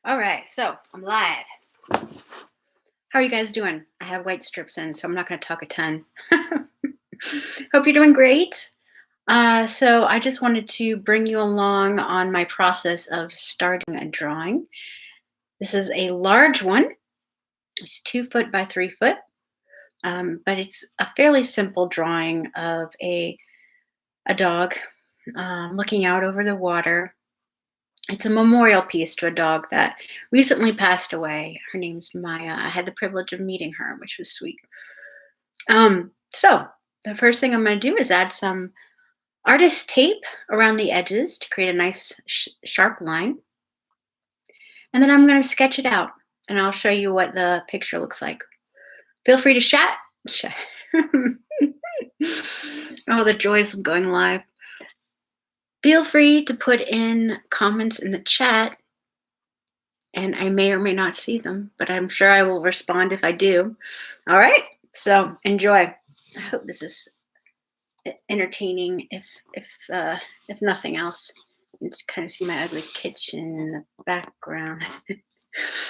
All right, so I'm live. How are you guys doing? I have white strips in, so I'm not going to talk a ton. Hope you're doing great. So I just wanted to bring you along on my process of starting a drawing. This is a large one. It's 2 foot by 3 foot, but it's a fairly simple drawing of a dog looking out over the water. It's a memorial piece to a dog that recently passed away. Her name's Maya. I had the privilege of meeting her, which was sweet. So the first thing I'm going to do is add some artist tape around the edges to create a nice sharp line. And then I'm going to sketch it out and I'll show you what the picture looks like. Feel free to chat. Oh, the joys of going live. Feel free to put in comments in the chat, and I may or may not see them, but I'm sure I will respond if I do. All right, so enjoy. I hope this is entertaining, if nothing else. You can kind of see my ugly kitchen in the background.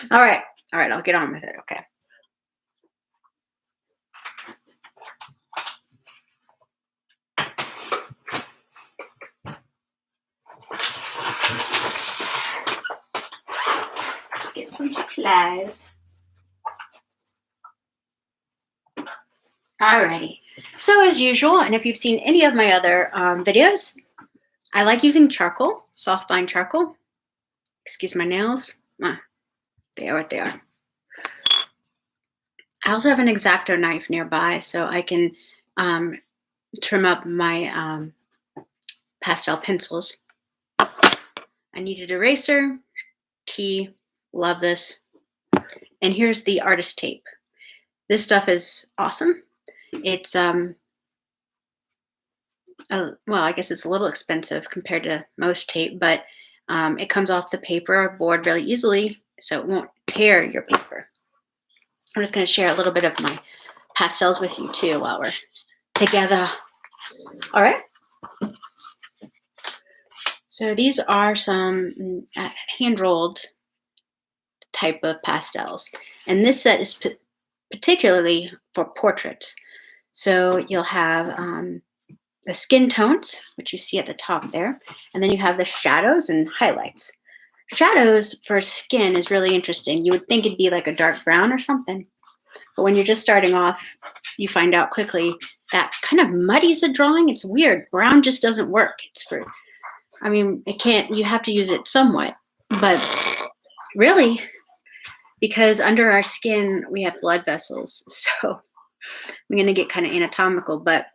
All right, I'll get on with it. Okay. Let's get some supplies. Alrighty. So as usual, and if you've seen any of my other videos, I like using charcoal, soft fine charcoal. Excuse my nails. They are what they are. I also have an X-Acto knife nearby, so I can trim up my pastel pencils. I needed eraser, key, love this. And here's the artist tape. This stuff is awesome. It's well, I guess it's a little expensive compared to most tape, but it comes off the paper or board really easily, so it won't tear your paper. I'm just going to share a little bit of my pastels with you too while we're together. All right. So these are some hand-rolled type of pastels, and this set is particularly for portraits. So you'll have the skin tones, which you see at the top there, and then you have the shadows and highlights. Shadows for skin is really interesting. You would think it'd be like a dark brown or something, but when you're just starting off, you find out quickly that kind of muddies the drawing. It's weird. Brown just doesn't work. It can't, you have to use it somewhat, but really, because under our skin, we have blood vessels. So I'm going to get kind of anatomical, but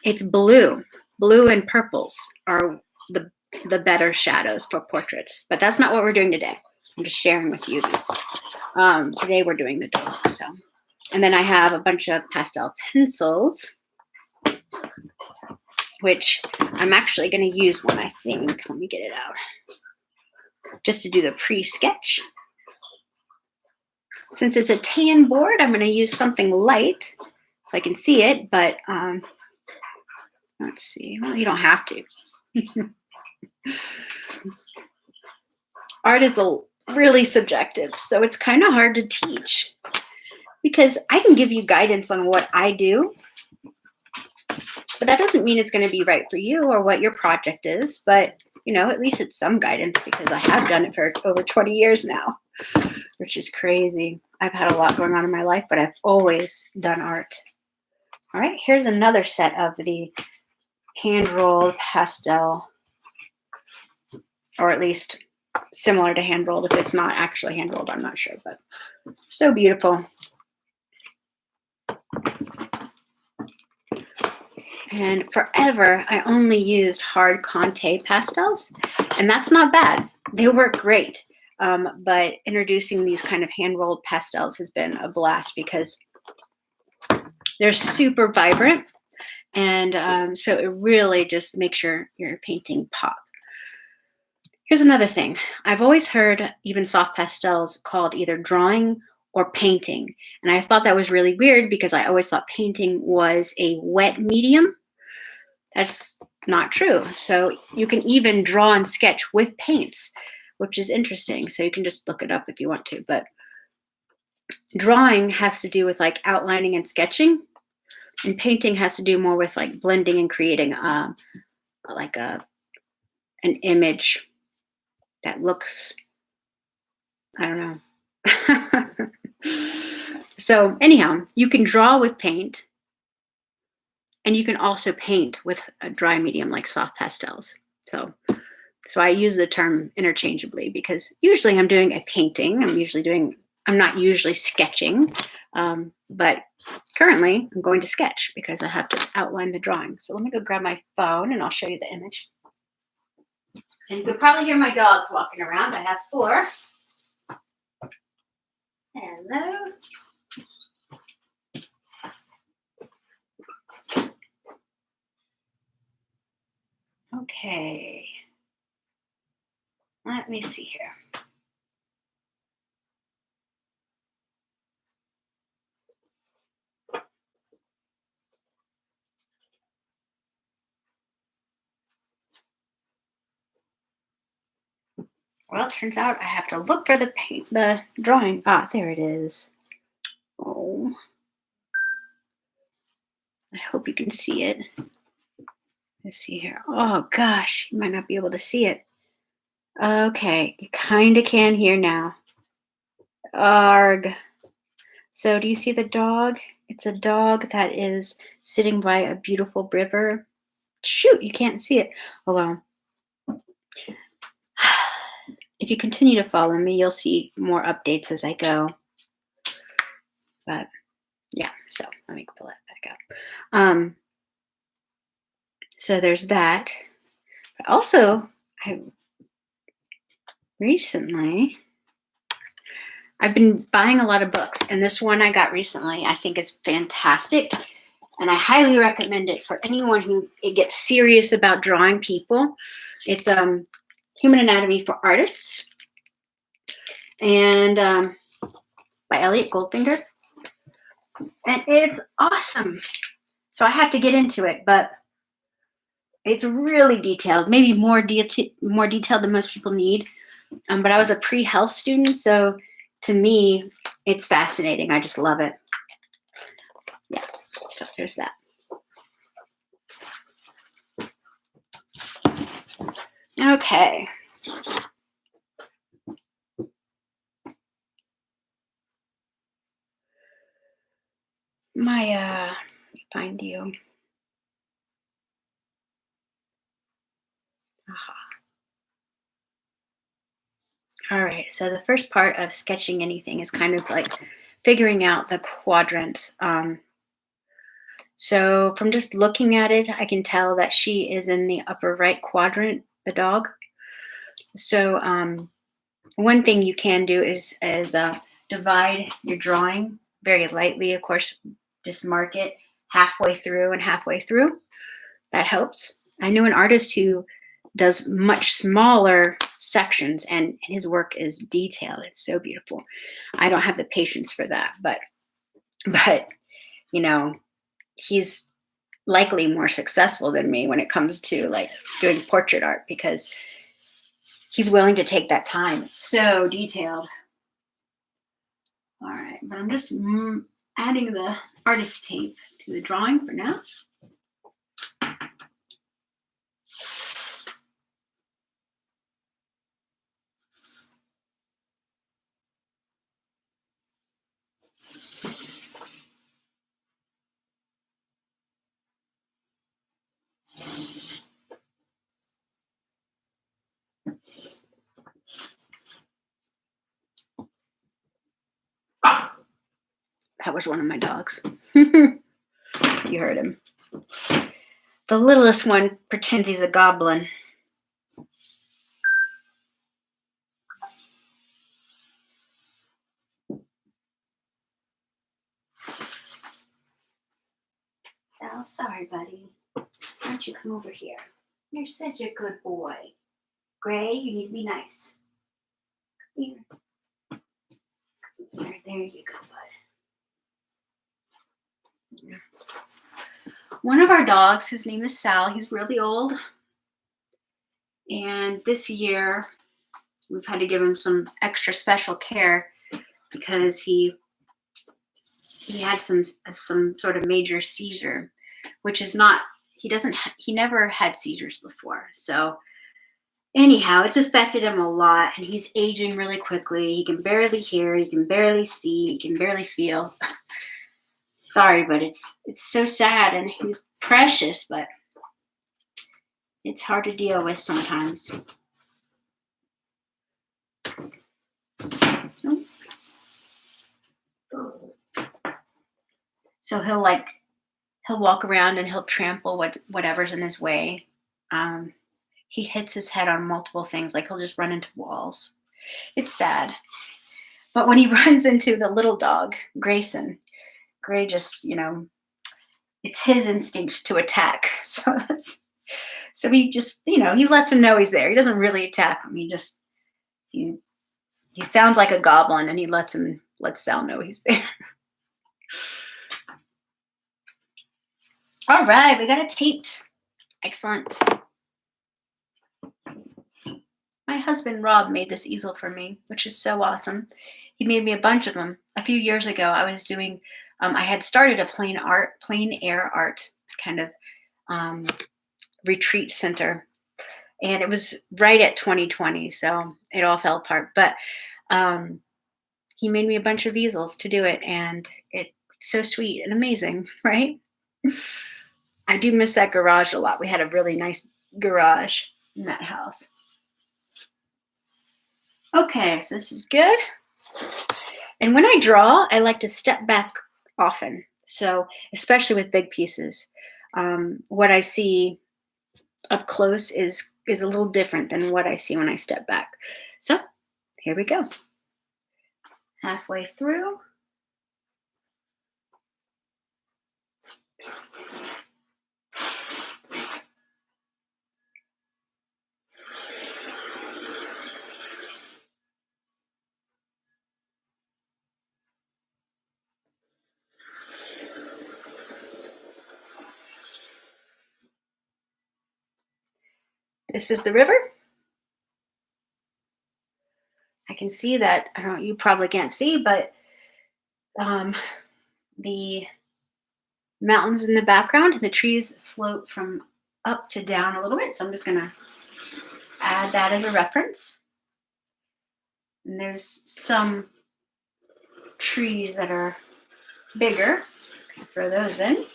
it's blue. Blue and purples are the better shadows for portraits, but that's not what we're doing today. I'm just sharing with you these. Today we're doing the dog. So, and then I have a bunch of pastel pencils, which I'm actually going to use one, I think. Let me get it out. Just to do the pre-sketch. Since it's a tan board, I'm going to use something light so I can see it, but let's see. Well, you don't have to. Art is really subjective, so it's kind of hard to teach because I can give you guidance on what I do, but that doesn't mean it's going to be right for you or what your project is, but at least it's some guidance because I have done it for over 20 years now, which is crazy. I've had a lot going on in my life, but I've always done art. All right, here's another set of the hand-rolled pastel, or at least similar to hand-rolled. If it's not actually hand-rolled, I'm not sure, but so beautiful. And forever, I only used hard Conte pastels, and that's not bad. They work great, but introducing these kind of hand-rolled pastels has been a blast because they're super vibrant, and so it really just makes your painting pop. Here's another thing. I've always heard even soft pastels called either drawing or painting. And I thought that was really weird because I always thought painting was a wet medium. That's not true. So you can even draw and sketch with paints, which is interesting. So you can just look it up if you want to. But drawing has to do with like outlining and sketching, and painting has to do more with like blending and creating like an image that looks, I don't know. So anyhow, you can draw with paint, and you can also paint with a dry medium like soft pastels. So I use the term interchangeably because usually I'm doing a painting. I'm not usually sketching, but currently I'm going to sketch because I have to outline the drawing. So let me go grab my phone and I'll show you the image. And you can probably hear my dogs walking around. I have 4. Hello. Okay. Let me see here. Well, it turns out I have to look for the drawing. Ah, there it is. Oh, I hope you can see it. Let's see here. Oh gosh, you might not be able to see it. Okay, you kind of can here now. Arg. So do you see the dog? It's a dog that is sitting by a beautiful river. Shoot, you can't see it. Oh well. If you continue to follow me, you'll see more updates as I go. But yeah, so let me pull it back up. So there's that. But also, recently I've been buying a lot of books, and this one I got recently I think is fantastic, and I highly recommend it for anyone who gets serious about drawing people. It's Human Anatomy for Artists, and by Elliot Goldfinger, and it's awesome. So I have to get into it, but it's really detailed, maybe more detailed than most people need. But I was a pre-health student, so to me, it's fascinating. I just love it. Yeah, so there's that. Okay. Let me find you. Aha. All right, so the first part of sketching anything is kind of like figuring out the quadrants. So from just looking at it, I can tell that she is in the upper right quadrant, the dog. So one thing you can do is divide your drawing very lightly. Of course, just mark it halfway through and halfway through. That helps. I know an artist who does much smaller sections, and his work is detailed. It's so beautiful. I don't have the patience for that, but you know, he's likely more successful than me when it comes to like doing portrait art because he's willing to take that time. It's so detailed. All right, but I'm just adding the artist tape to the drawing for now. That was one of my dogs. You heard him. The littlest one pretends he's a goblin. Oh, sorry, buddy. Why don't you come over here? You're such a good boy. Gray, you need to be nice. Here. There you go, bud. One of our dogs, his name is Sal. He's really old. And this year, We've had to give him some extra special care because he had some sort of major seizure, which is not he never had seizures before. So anyhow, it's affected him a lot, and he's aging really quickly. He can barely hear, he can barely see, he can barely feel. Sorry, but it's so sad, and he's precious, but it's hard to deal with sometimes. So he'll walk around and he'll trample whatever's in his way. He hits his head on multiple things, like he'll just run into walls. It's sad. But when he runs into the little dog, Grayson, Gray just, it's his instinct to attack. So he just, he lets him know he's there. He doesn't really attack him. He sounds like a goblin, and he lets Sal know he's there. All right, we got it taped. Excellent. My husband, Rob, made this easel for me, which is so awesome. He made me a bunch of them. A few years ago, I was doing, I had started a plein air art kind of retreat center. And it was right at 2020, so it all fell apart. But he made me a bunch of easels to do it, and it's so sweet and amazing, right? I do miss that garage a lot. We had a really nice garage in that house. Okay, so this is good. And when I draw, I like to step back often. So especially with big pieces, what I see up close is a little different than what I see when I step back. So here we go. Halfway through. This is the river. I can see that, I don't know, you probably can't see, but the mountains in the background and the trees slope from up to down a little bit. So I'm just going to add that as a reference. And there's some trees that are bigger. Throw those in.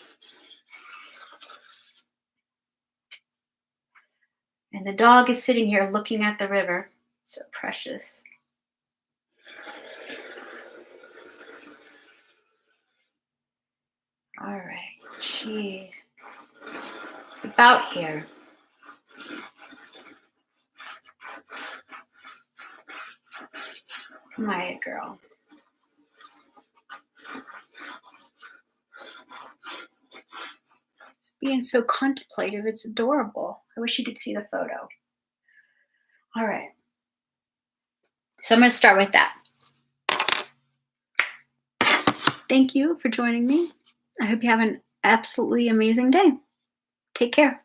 And the dog is sitting here looking at the river. So precious. All right, it's about here. My girl. It's being so contemplative, it's adorable. I wish you could see the photo. All right. So I'm going to start with that. Thank you for joining me. I hope you have an absolutely amazing day. Take care.